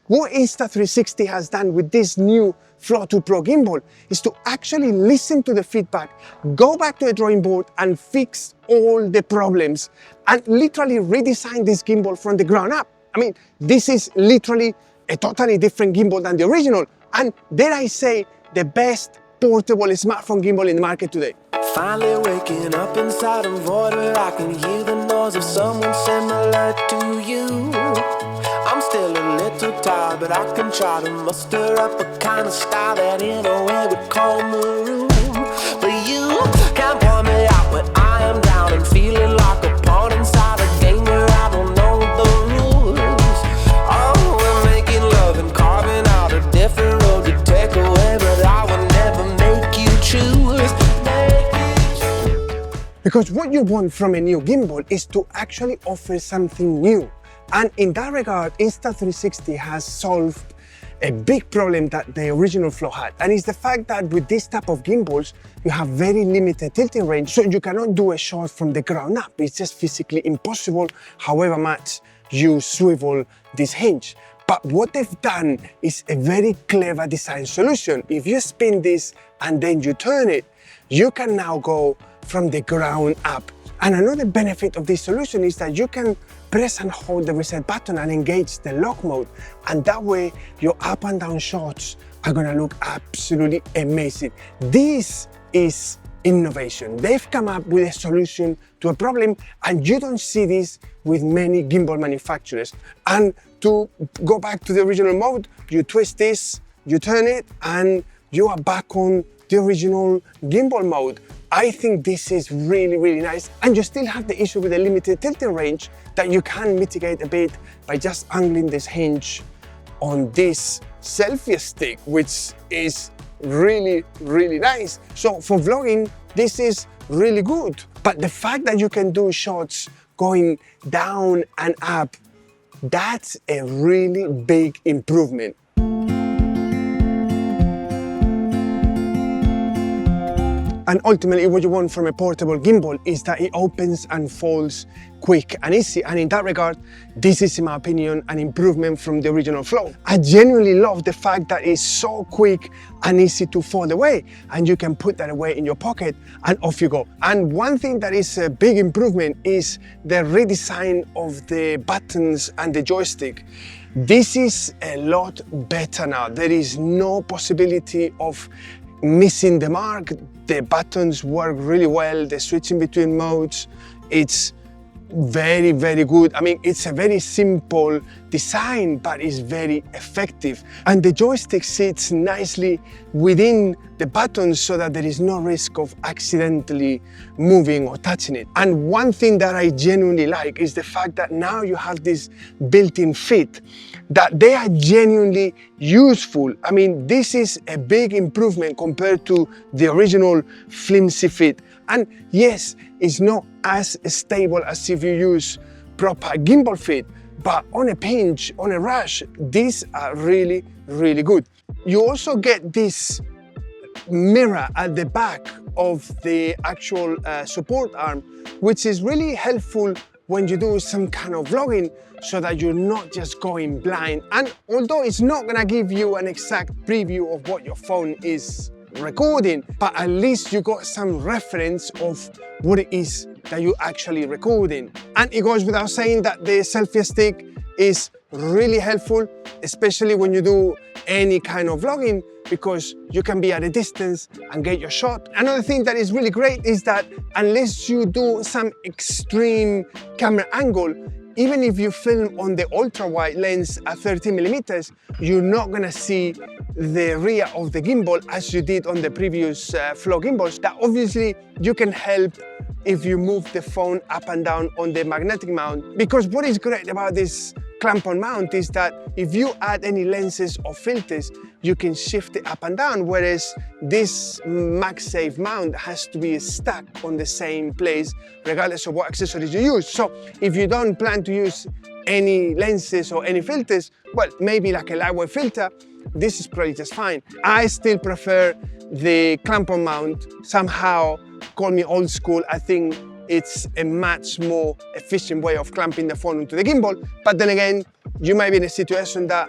What Insta360 has done with this new Flow 2 Pro gimbal is to actually listen to the feedback, go back to the drawing board and fix all the problems and literally redesign this gimbal from the ground up. I mean, this is literally a totally different gimbal than the original, and dare I say, the best portable smartphone gimbal in the market today. Finally waking up inside a void where I can hear the noise of someone similar to you. I'm still a little tired, but I can try to muster up a kind of style that in a way would calm the room. But you can't point me out when I am down and feeling like a pawn inside a game where I don't know the rules. Oh, we're making love and carving out a different road to take away, but I would never make you choose. Because what you want from a new gimbal is to actually offer something new. And in that regard, Insta360 has solved a big problem that the original Flow had. And it's the fact that with this type of gimbals, you have very limited tilting range. So you cannot do a shot from the ground up. It's just physically impossible, however much you swivel this hinge. But what they've done is a very clever design solution. If you spin this and then you turn it, you can now go from the ground up. And another benefit of this solution is that you can press and hold the reset button and engage the lock mode. And that way, your up and down shots are gonna look absolutely amazing. This is innovation. They've come up with a solution to a problem, and you don't see this with many gimbal manufacturers. And to go back to the original mode, you twist this, you turn it, and you are back on the original gimbal mode. I think this is really, really nice. And you still have the issue with the limited tilting range that you can mitigate a bit by just angling this hinge on this selfie stick, which is really, really nice. So for vlogging, this is really good. But the fact that you can do shots going down and up, that's a really big improvement. And ultimately, what you want from a portable gimbal is that it opens and folds quick and easy. And in that regard, this is, in my opinion, an improvement from the original Flow. I genuinely love the fact that it's so quick and easy to fold away, and you can put that away in your pocket and off you go. And one thing that is a big improvement is the redesign of the buttons and the joystick. This is a lot better now. There is no possibility of missing the mark. The buttons work really well. The switching between modes, it's very, very good. I mean, it's a very simple design, but it's very effective. And the joystick sits nicely within the buttons so that there is no risk of accidentally moving or touching it. And one thing that I genuinely like is the fact that now you have this built-in fit, that they are genuinely useful. I mean, this is a big improvement compared to the original flimsy fit. And yes, it's not as stable as if you use proper gimbal fit, but on a pinch, on a rush, these are really, really good. You also get this mirror at the back of the actual support arm, which is really helpful when you do some kind of vlogging, so that you're not just going blind. And although it's not gonna give you an exact preview of what your phone is recording, but at least you got some reference of what it is that you're actually recording. And it goes without saying that the selfie stick is really helpful, especially when you do any kind of vlogging, because you can be at a distance and get your shot. Another thing that is really great is that unless you do some extreme camera angle, even if you film on the ultra-wide lens at 30mm, you're not gonna see the rear of the gimbal as you did on the previous Flow gimbals. That obviously you can help if you move the phone up and down on the magnetic mount. Because what is great about this clamp-on mount is that if you add any lenses or filters, you can shift it up and down, whereas this MagSafe mount has to be stuck on the same place regardless of what accessories you use. So if you don't plan to use any lenses or any filters, well, maybe like a lightweight filter, this is probably just fine. I still prefer the clamp-on mount. Somehow, call me old school, I think it's a much more efficient way of clamping the phone onto the gimbal. But then again, you might be in a situation that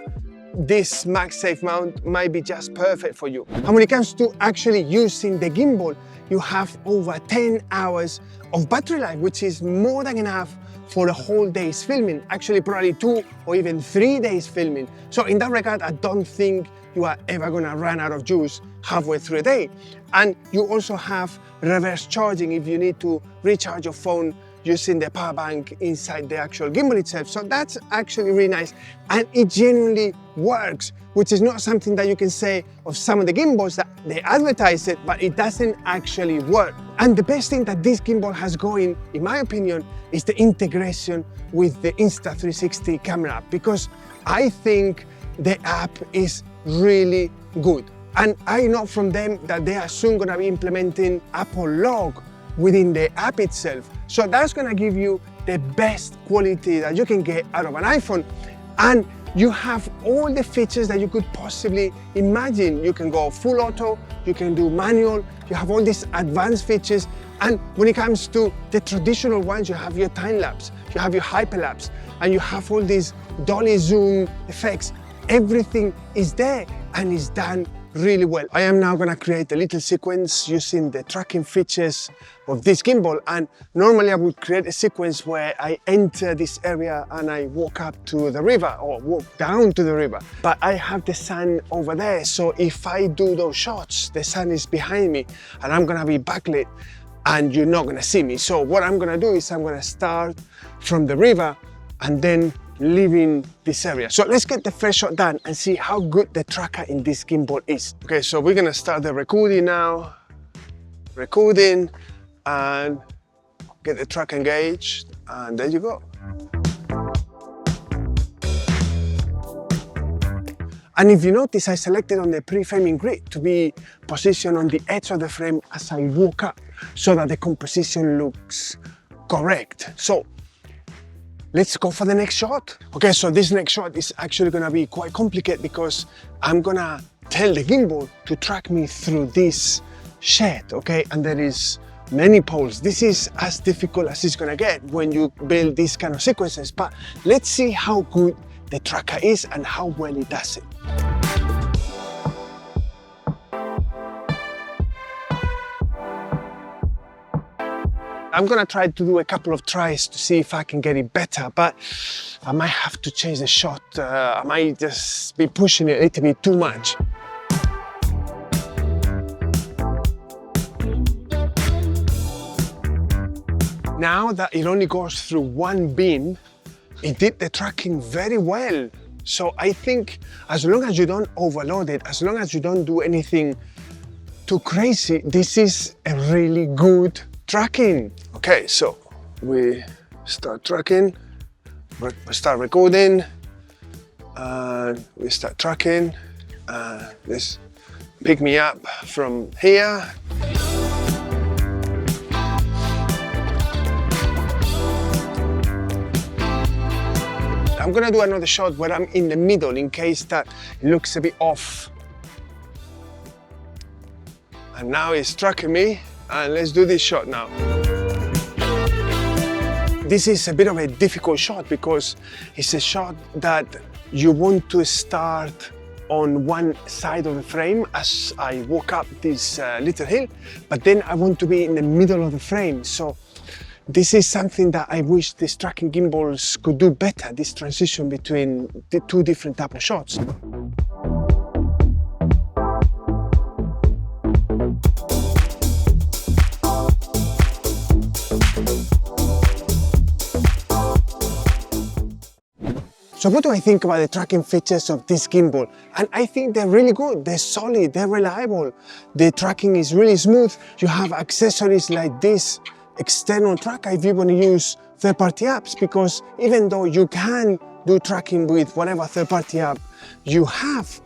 this MagSafe mount might be just perfect for you. And when it comes to actually using the gimbal, you have over 10 hours of battery life, which is more than enough for a whole day's filming, actually probably 2 or even 3 days filming. So in that regard, I don't think you are ever gonna run out of juice halfway through a day. And you also have reverse charging if you need to recharge your phone using the power bank inside the actual gimbal itself. So that's actually really nice. And it genuinely works, which is not something that you can say of some of the gimbals that they advertise it, but it doesn't actually work. And the best thing that this gimbal has going, in my opinion, is the integration with the Insta360 camera app, because I think the app is really good. And I know from them that they are soon gonna be implementing Apple Log within the app itself. So that's gonna give you the best quality that you can get out of an iPhone. And you have all the features that you could possibly imagine. You can go full auto, you can do manual, you have all these advanced features. And when it comes to the traditional ones, you have your time lapse, you have your hyperlapse, and you have all these dolly zoom effects. Everything is there and is done really well. I am now gonna create a little sequence using the tracking features of this gimbal, and normally I would create a sequence where I enter this area and I walk up to the river or walk down to the river. But I have the sun over there, so if I do those shots, the sun is behind me and I'm gonna be backlit and you're not gonna see me. So what I'm gonna do is I'm gonna start from the river and then leaving this area. So let's get the first shot done and see how good the tracker in this gimbal is. Okay, so we're gonna start the recording now. Recording and get the track engaged, and there you go. And if you notice, I selected on the pre-framing grid to be positioned on the edge of the frame as I walk up so that the composition looks correct. So let's go for the next shot. Okay, so this next shot is actually gonna be quite complicated because I'm gonna tell the gimbal to track me through this shed, okay? And there is many poles. This is as difficult as it's gonna get when you build these kind of sequences, but let's see how good the tracker is and how well it does it. I'm gonna try to do a couple of tries to see if I can get it better, but I might have to change the shot. I might just be pushing it a little bit too much. Now that it only goes through one beam, it did the tracking very well. So I think as long as you don't overload it, as long as you don't do anything too crazy, this is a really good tracking. Okay, so we start tracking, we start recording, and we start tracking. Let's pick me up from here. I'm gonna do another shot where I'm in the middle in case that it looks a bit off. And now it's tracking me, and let's do this shot now. This is a bit of a difficult shot because it's a shot that you want to start on one side of the frame as I walk up this little hill, but then I want to be in the middle of the frame. So this is something that I wish these tracking gimbals could do better, this transition between the two different types of shots. So what do I think about the tracking features of this gimbal? And I think they're really good, they're solid, they're reliable. The tracking is really smooth. You have accessories like this external tracker if you want to use third-party apps, because even though you can do tracking with whatever third-party app you have,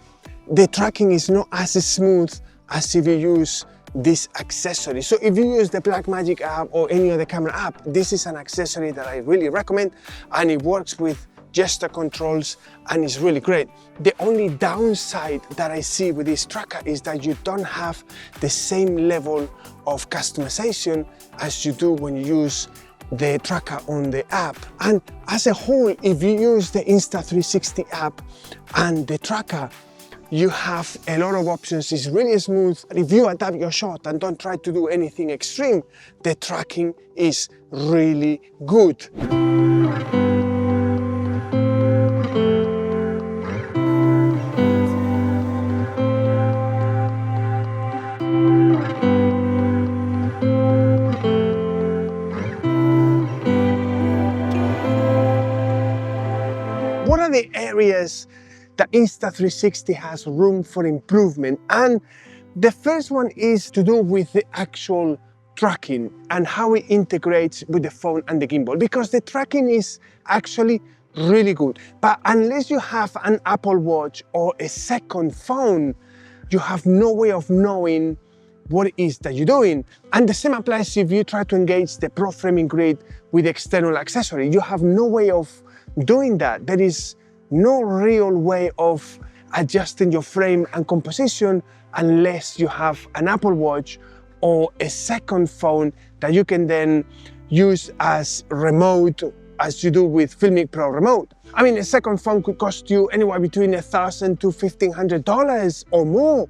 the tracking is not as smooth as if you use this accessory. So if you use the Blackmagic app or any other camera app, this is an accessory that I really recommend, and it works with gesture controls and it's really great. The only downside that I see with this tracker is that you don't have the same level of customization as you do when you use the tracker on the app. And as a whole, if you use the Insta360 app and the tracker, you have a lot of options. It's really smooth. If you adapt your shot and don't try to do anything extreme, the tracking is really good. What are the areas that Insta360 has room for improvement? And the first one is to do with the actual tracking and how it integrates with the phone and the gimbal, because the tracking is actually really good. But unless you have an Apple Watch or a second phone, you have no way of knowing what it is that you're doing. And the same applies if you try to engage the Pro Framing Grid with external accessory. You have no way of doing that. There is no real way of adjusting your frame and composition unless you have an Apple Watch or a second phone that you can then use as remote, as you do with Filmic Pro Remote. I mean, a second phone could cost you anywhere between $1,000 to $1,500 or more.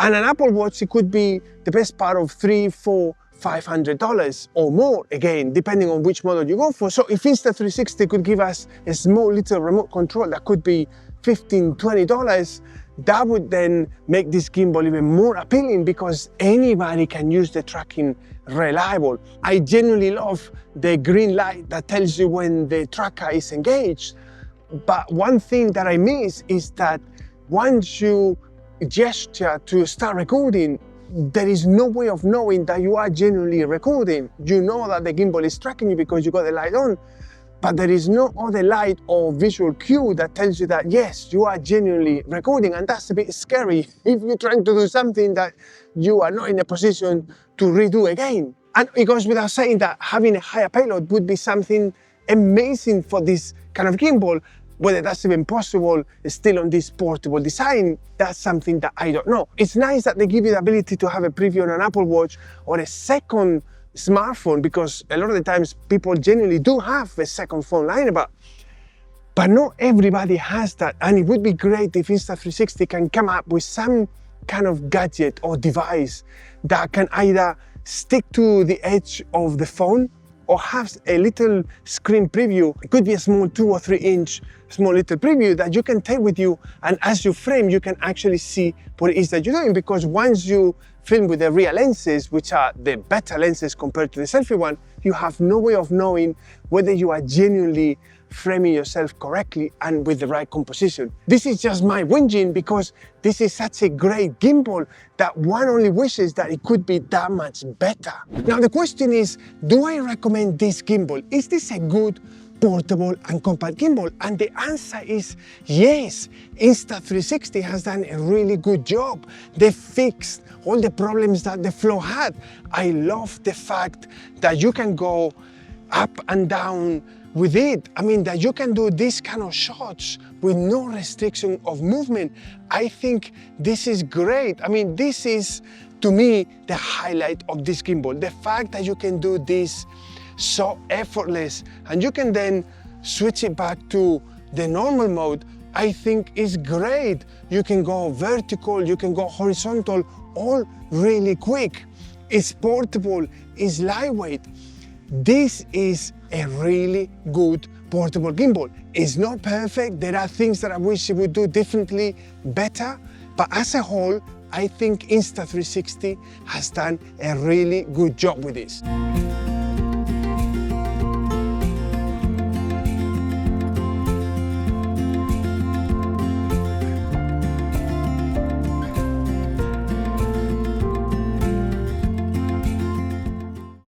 And an Apple Watch, it could be the best part of $300, $400, $500 or more, again, depending on which model you go for. So if Insta360 could give us a small little remote control that could be $15, $20, that would then make this gimbal even more appealing because anybody can use the tracking reliable. I genuinely love the green light that tells you when the tracker is engaged. But one thing that I miss is that once you gesture to start recording, there is no way of knowing that you are genuinely recording. You know that the gimbal is tracking you because you got the light on, but there is no other light or visual cue that tells you that yes, you are genuinely recording, and that's a bit scary if you're trying to do something that you are not in a position to redo again. And it goes without saying that having a higher payload would be something amazing for this kind of gimbal. Whether that's even possible still on this portable design, that's something that I don't know. It's nice that they give you the ability to have a preview on an Apple Watch or a second smartphone, because a lot of the times people genuinely do have a second phone lying about. But not everybody has that, and it would be great if Insta360 can come up with some kind of gadget or device that can either stick to the edge of the phone or have a little screen preview. It could be a small 2 or 3 inch small little preview that you can take with you, and as you frame, you can actually see what it is that you're doing, because once you film with the real lenses, which are the better lenses compared to the selfie one, you have no way of knowing whether you are genuinely framing yourself correctly and with the right composition. This is just my whinging because this is such a great gimbal that one only wishes that it could be that much better. Now the question is, do I recommend this gimbal? Is this a good portable and compact gimbal? And the answer is yes. Insta360 has done a really good job. They fixed all the problems that the Flow had. I love the fact that you can go up and down with it. I mean, that you can do this kind of shots with no restriction of movement. I think this is great. I mean, this is, to me, the highlight of this gimbal. The fact that you can do this so effortless, and you can then switch it back to the normal mode, I think is great. You can go vertical, you can go horizontal, all really quick. It's portable, it's lightweight. This is a really good portable gimbal. It's not perfect. There are things that I wish it would do differently, better, but as a whole, I think Insta360 has done a really good job with this.